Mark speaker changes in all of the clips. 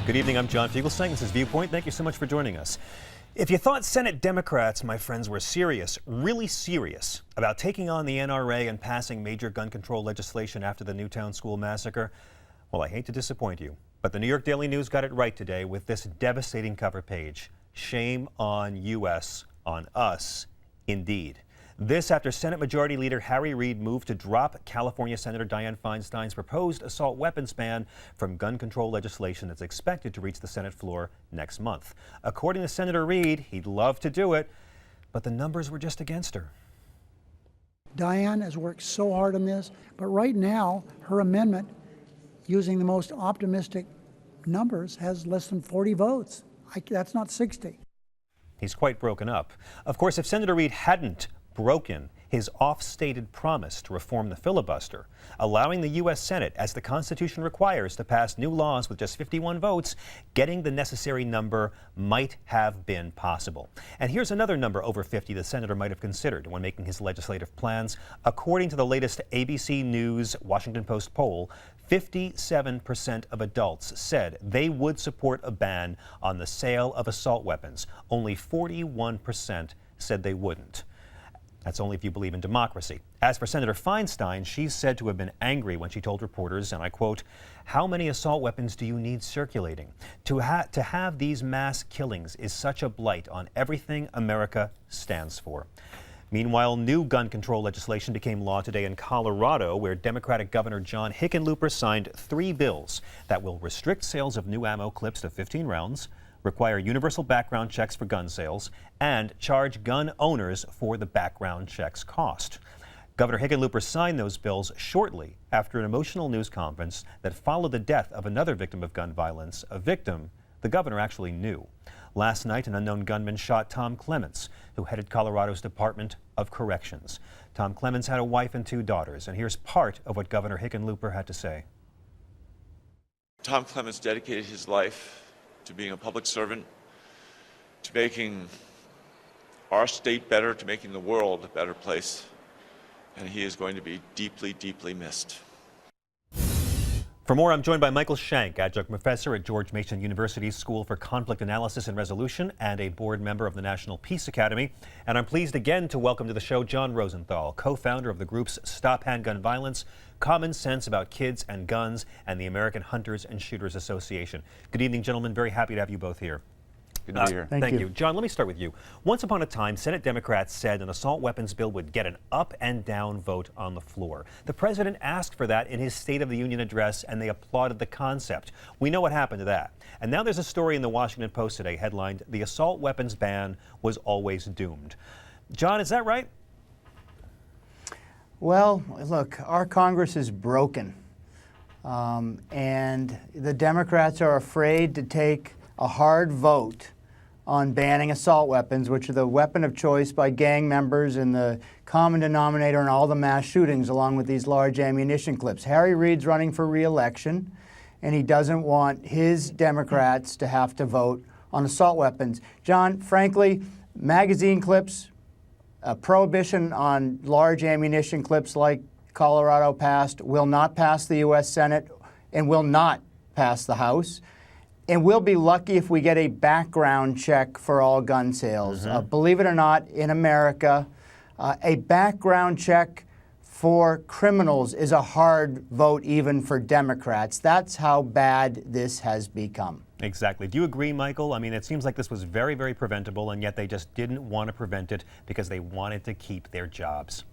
Speaker 1: Good evening, I'm John Fugelsang. This is Viewpoint. Thank you so much for joining us. If you thought Senate Democrats, my friends, were serious, really serious, about taking on the NRA and passing major gun control legislation after the Newtown school massacre, well, I hate to disappoint you, but the New York Daily News got it right today with this devastating cover page. Shame on U.S., on us, indeed. This after Senate Majority Leader Harry Reid moved to drop California Senator Dianne Feinstein's proposed assault weapons ban from gun control legislation that's expected to reach the Senate floor next month. According to Senator Reid, he'd love to do it, but the numbers were just against her.
Speaker 2: Dianne has worked so hard on this, but right now, her amendment, using the most optimistic numbers, has less than 40 votes. That's not 60.
Speaker 1: He's quite broken up. Of course, if Senator Reid hadn't broken his oft-stated promise to reform the filibuster, allowing the U.S. Senate, as the Constitution requires, to pass new laws with just 51 votes, getting the necessary number might have been possible. And here's another number over 50 the senator might have considered when making his legislative plans. According to the latest ABC News Washington Post poll, 57% of adults said they would support a ban on the sale of assault weapons. Only 41% said they wouldn't. That's only if you believe in democracy. As for Senator Feinstein, she's said to have been angry when she told reporters, and I quote, "How many assault weapons do you need circulating? To have these mass killings is such a blight on everything America stands for." Meanwhile, new gun control legislation became law today in Colorado, where Democratic Governor John Hickenlooper signed 3 bills that will restrict sales of new ammo clips to 15 rounds, require universal background checks for gun sales, and charge gun owners for the background checks cost. Governor Hickenlooper signed those bills shortly after an emotional news conference that followed the death of another victim of gun violence, a victim the governor actually knew. Last night, an unknown gunman shot Tom Clements, who headed Colorado's Department of Corrections. Tom Clements had a wife and 2 daughters, and here's part of what Governor Hickenlooper had to say.
Speaker 3: Tom Clements dedicated his life to being a public servant, to making our state better, to making the world a better place. And he is going to be deeply, deeply missed.
Speaker 1: For more, I'm joined by Michael Shank, adjunct professor at George Mason University's School for Conflict Analysis and Resolution and a board member of the National Peace Academy. And I'm pleased again to welcome to the show John Rosenthal, co-founder of the groups Stop Handgun Violence, Common Sense About Kids and Guns, and the American Hunters and Shooters Association. Good evening, gentlemen. Very happy to have you both here.
Speaker 4: Good to be here.
Speaker 1: Thank you. John, let me start with you. Once upon a time, Senate Democrats said an assault weapons bill would get an up and down vote on the floor. The president asked for that in his State of the Union address, and they applauded the concept. We know what happened to that. And now there's a story in the Washington Post today headlined, "The Assault Weapons Ban Was Always Doomed." John, is that right?
Speaker 4: Well, look, our Congress is broken. And the Democrats are afraid to take a hard vote on banning assault weapons, which are the weapon of choice by gang members and the common denominator in all the mass shootings, along with these large ammunition clips. Harry Reid's running for re-election, and he doesn't want his Democrats to have to vote on assault weapons. John, frankly, magazine clips, a prohibition on large ammunition clips like Colorado passed will not pass the U.S. Senate and will not pass the House. And we'll be lucky if we get a background check for all gun sales. Believe it or not, in America, a background check for criminals is a hard vote even for Democrats. That's how bad this has become.
Speaker 1: Exactly. Do you agree, Michael? I mean, it seems like this was very, very preventable, and yet they just didn't want to prevent it because they wanted to keep their jobs.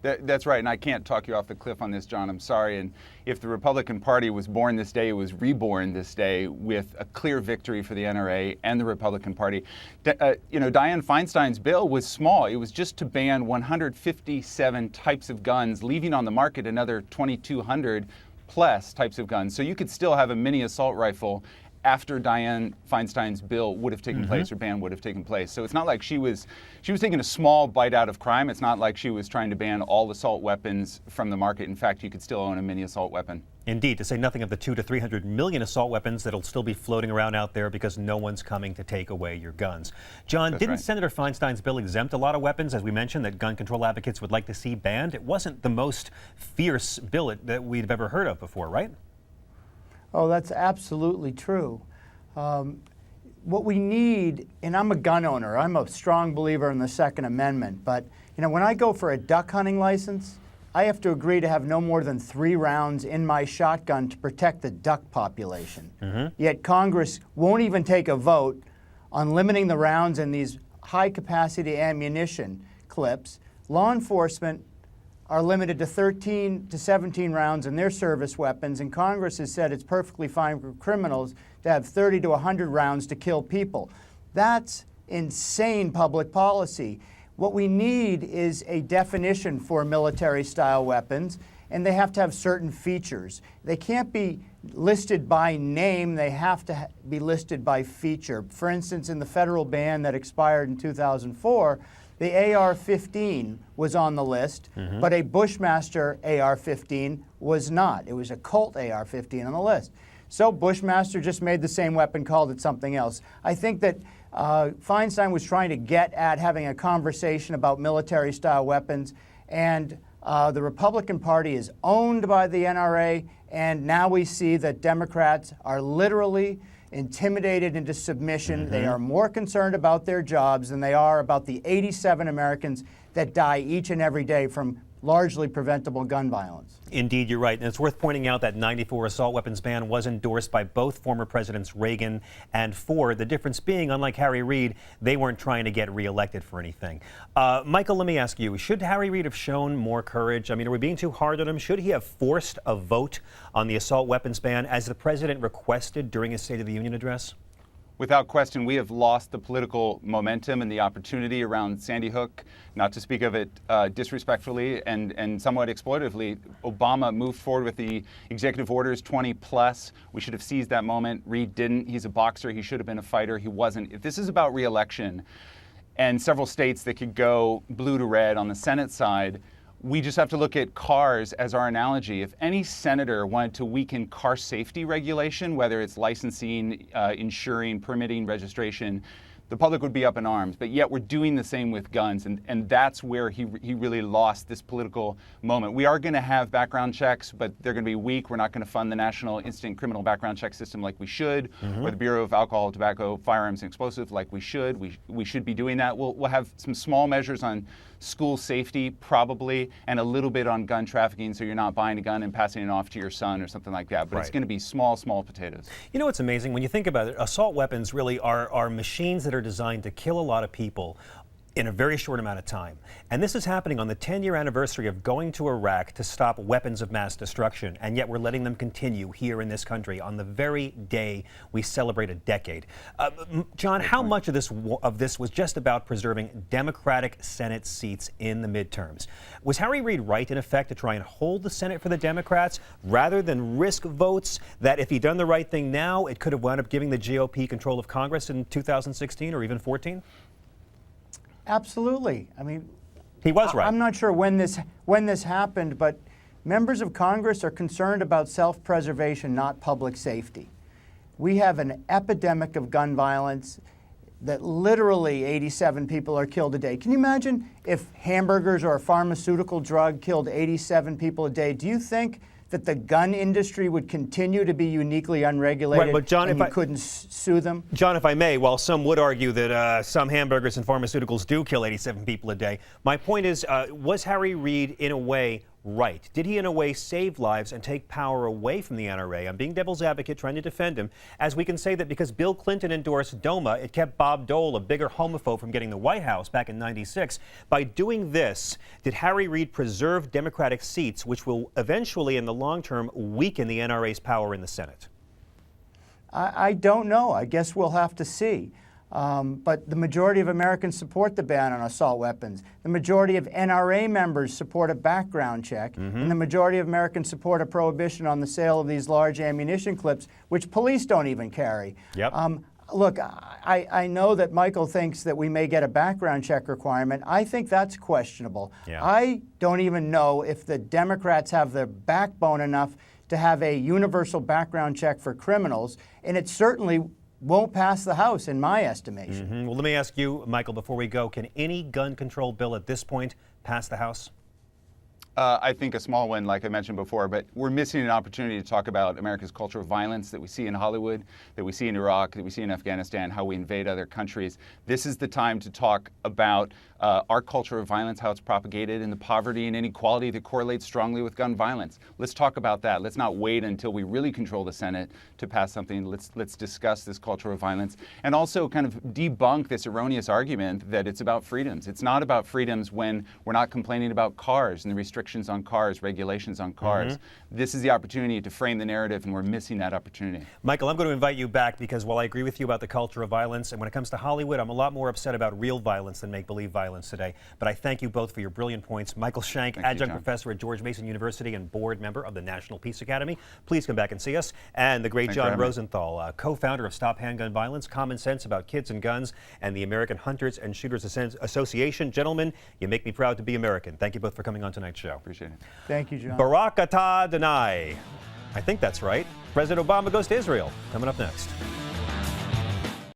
Speaker 5: That's right, and I can't talk you off the cliff on this, John. I'm sorry. And if the Republican Party was born this day, it was reborn this day with a clear victory for the NRA and the Republican Party. Dianne Feinstein's bill was small. It was just to ban 157 types of guns, leaving on the market another 2,200 plus types of guns. So you could still have a mini assault rifle after Dianne Feinstein's bill would have taken place or ban would have taken place. So it's not like she was taking a small bite out of crime. It's not like she was trying to ban all assault weapons from the market. In fact, you could still own a mini assault weapon.
Speaker 1: Indeed, to say nothing of the 200 to 300 million assault weapons that'll still be floating around out there because no one's coming to take away your guns. John, didn't Senator Feinstein's bill exempt a lot of weapons, as we mentioned, that gun control advocates would like to see banned? It wasn't the most fierce bill that we've ever heard of before, right?
Speaker 4: Oh, that's absolutely true. What we need, and I'm a gun owner, I'm a strong believer in the Second Amendment, but when I go for a duck hunting license, I have to agree to have no more than 3 rounds in my shotgun to protect the duck population. Yet Congress won't even take a vote on limiting the rounds in these high-capacity ammunition clips. Law enforcement are limited to 13 to 17 rounds in their service weapons, and Congress has said it's perfectly fine for criminals to have 30 to 100 rounds to kill people. That's insane public policy. What we need is a definition for military-style weapons, and they have to have certain features. They can't be listed by name, they have to be listed by feature. For instance, in the federal ban that expired in 2004, the AR-15 was on the list, but a Bushmaster AR-15 was not. It was a Colt AR-15 on the list. So Bushmaster just made the same weapon, called it something else. I think that Feinstein was trying to get at having a conversation about military-style weapons, and the Republican Party is owned by the NRA, and now we see that Democrats are literally intimidated into submission. They are more concerned about their jobs than they are about the 87 Americans that die each and every day from largely preventable gun violence.
Speaker 1: Indeed, you're right. And it's worth pointing out that 94 assault weapons ban was endorsed by both former presidents Reagan and Ford. The difference being, unlike Harry Reid, they weren't trying to get reelected for anything. Michael, let me ask you, should Harry Reid have shown more courage? I mean, are we being too hard on him? Should he have forced a vote on the assault weapons ban as the president requested during his State of the Union address?
Speaker 5: Without question, we have lost the political momentum and the opportunity around Sandy Hook, not to speak of it disrespectfully and somewhat exploitatively. Obama moved forward with the executive orders 20 plus. We should have seized that moment. Reid didn't. He's a boxer. He should have been a fighter. He wasn't. If this is about re-election and several states that could go blue to red on the Senate side, we just have to look at cars as our analogy. If any senator wanted to weaken car safety regulation, whether it's licensing, insuring, permitting, registration, the public would be up in arms. But yet we're doing the same with guns, and that's where he really lost this political moment. We are going to have background checks, but they're going to be weak. We're not going to fund the National Instant Criminal Background Check System like we should, or the Bureau of Alcohol, Tobacco, Firearms, and Explosives like we should. We should be doing that. We'll have some small measures on school safety, probably, and a little bit on gun trafficking, so you're not buying a gun and passing it off to your son or something like that. But It's going to be small potatoes.
Speaker 1: You know what's amazing? When you think about it, assault weapons really are machines that are designed to kill a lot of people in a very short amount of time. And this is happening on the 10-year anniversary of going to Iraq to stop weapons of mass destruction, and yet we're letting them continue here in this country on the very day we celebrate a decade. John, how much of this was just about preserving Democratic Senate seats in the midterms? Was Harry Reid right, in effect, to try and hold the Senate for the Democrats rather than risk votes that, if he'd done the right thing now, it could have wound up giving the GOP control of Congress in 2016 or even 14?
Speaker 4: Absolutely. I mean,
Speaker 1: he was right.
Speaker 4: I'm not sure when this happened, but members of Congress are concerned about self-preservation, not public safety. We have an epidemic of gun violence that literally 87 people are killed a day. Can you imagine if hamburgers or a pharmaceutical drug killed 87 people a day? Do you think that the gun industry would continue to be uniquely unregulated,
Speaker 1: right, but John,
Speaker 4: and you couldn't sue them?
Speaker 1: John, if I may, while some would argue that some hamburgers and pharmaceuticals do kill 87 people a day, my point is, was Harry Reid in a way right? Did he in a way save lives and take power away from the NRA? I'm being devil's advocate, trying to defend him, as we can say that because Bill Clinton endorsed DOMA, it kept Bob Dole, a bigger homophobe, from getting the White House back in '96. By doing this, did Harry Reid preserve Democratic seats, which will eventually, in the long term, weaken the NRA's power in the Senate?
Speaker 4: I don't know. I guess we'll have to see. But the majority of Americans support the ban on assault weapons. The majority of NRA members support a background check. And the majority of Americans support a prohibition on the sale of these large ammunition clips, which police don't even carry.
Speaker 1: Yep.
Speaker 4: Look, I know that Michael thinks that we may get a background check requirement. I think that's questionable.
Speaker 1: Yeah.
Speaker 4: I don't even know if the Democrats have the backbone enough to have a universal background check for criminals, and it certainly won't pass the House, in my estimation.
Speaker 1: Well, let me ask you, Michael, before we go, can any gun control bill at this point pass the House?
Speaker 5: I think a small one, like I mentioned before, but we're missing an opportunity to talk about America's culture of violence that we see in Hollywood, that we see in Iraq, that we see in Afghanistan, how we invade other countries. This is the time to talk about our culture of violence, how it's propagated, and the poverty and inequality that correlates strongly with gun violence. Let's talk about that. Let's not wait until we really control the Senate to pass something. Let's discuss this culture of violence and also kind of debunk this erroneous argument that it's about freedoms. It's not about freedoms when we're not complaining about cars and the restrictions on cars, regulations on cars. This is the opportunity to frame the narrative, and we're missing that opportunity.
Speaker 1: Michael, I'm going to invite you back because while I agree with you about the culture of violence, and when it comes to Hollywood, I'm a lot more upset about real violence than make-believe violence today. But I thank you both for your brilliant points. Michael Shank, adjunct professor at George Mason University and board member of the National Peace Academy. Please come back and see us. And the great John Rosenthal, co-founder of Stop Handgun Violence, Common Sense About Kids and Guns, and the American Hunters and Shooters Association. Gentlemen, you make me proud to be American. Thank you both for coming on tonight's show.
Speaker 5: Appreciate it.
Speaker 4: Thank you, John.
Speaker 1: Barak Atah Denai. I think that's right. President Obama goes to Israel. Coming up next.